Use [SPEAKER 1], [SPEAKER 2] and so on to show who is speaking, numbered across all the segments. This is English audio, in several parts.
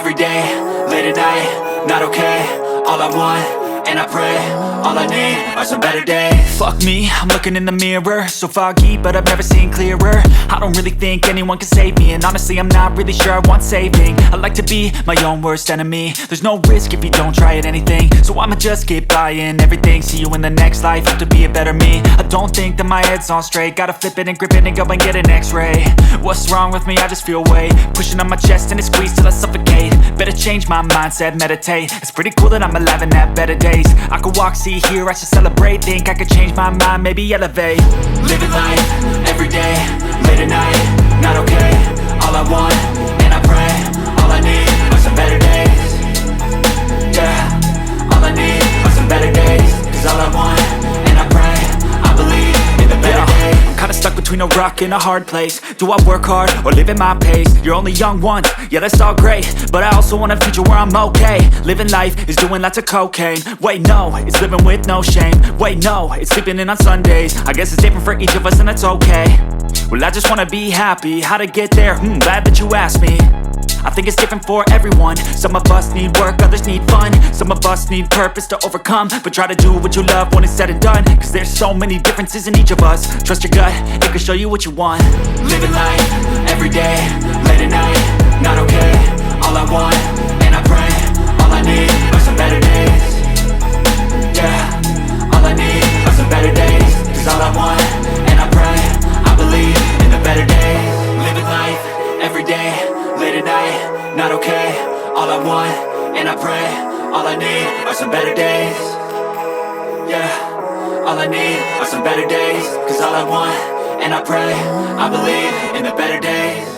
[SPEAKER 1] every day, late at night, not okay. All I want, and I pray, all I need are some better days. Fuck me, I'm looking in the mirror, so foggy, but I've never seen clearer. I don't really think anyone can save me, and honestly I'm not really sure I want saving. I like to be my own worst enemy. There's no risk if you don't try at anything, so I'ma just keep buying everything. See you in the next life, have to be a better me. I don't think that my head's on straight, gotta flip it and grip it and go and get an x-ray. What's wrong with me? I just feel weight pushing on my chest and it squeezes till I suffocate. Better change my mindset, meditate. It's pretty cool that I'm alive and have better days. I could walk, see, hear, I should celebrate. Think I could change my mind, maybe elevate. Living life, every day, late at night, not okay. All I want, and I pray, all I need are some better days. Yeah, all I need are some better days. Cause all I want, and I pray, I believe in the better days. I'm kinda stuck between a rock and a hard place. Do I work hard or live at my pace? You're only young once, yeah that's all great, but I also want a future where I'm okay. Living life is doing lots of cocaine. Wait no, it's living with no shame. Wait no, it's sleeping in on Sundays. I guess it's different for each of us and that's okay. Well I just wanna be happy, how to get there? Glad that you asked me. I think it's different for everyone. Some of us need work, others need fun. Some of us need purpose to overcome. But try to do what you love when it's said and done. Cause there's so many differences in each of us. Trust your gut, it can show you what you want. Living life, every day, late at night, not okay. All I want, and I pray, all I need are some better days. Yeah, all I need are some better days. Cause all I want, and I pray, I believe in the better days. Living life, every day, late at night, not okay. All I want, and I pray, all I need are some better days. Yeah, all I need are some better days. Cause all I want, and I pray, I believe in the better days.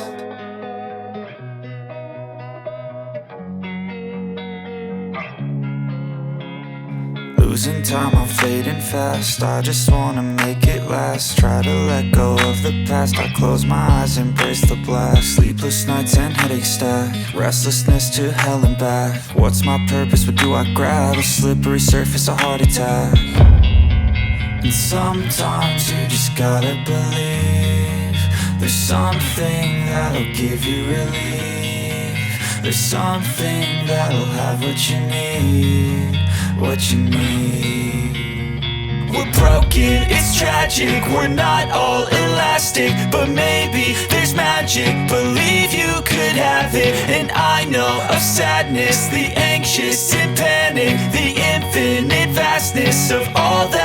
[SPEAKER 2] Losing time, I'm fading fast. I just wanna make it last. Try to let go of the past. I close my eyes, embrace the blast. Sleepless nights and headaches stack. Restlessness to hell and back. What's my purpose? What do I grab? A slippery surface, a heart attack. And sometimes you just gotta believe there's something that'll give you relief. There's something that'll have what you need, what you need. We're broken, it's tragic, we're not all elastic, but maybe there's magic, believe you could have it. And I know of sadness, the anxious and panic, the infinite vastness of all that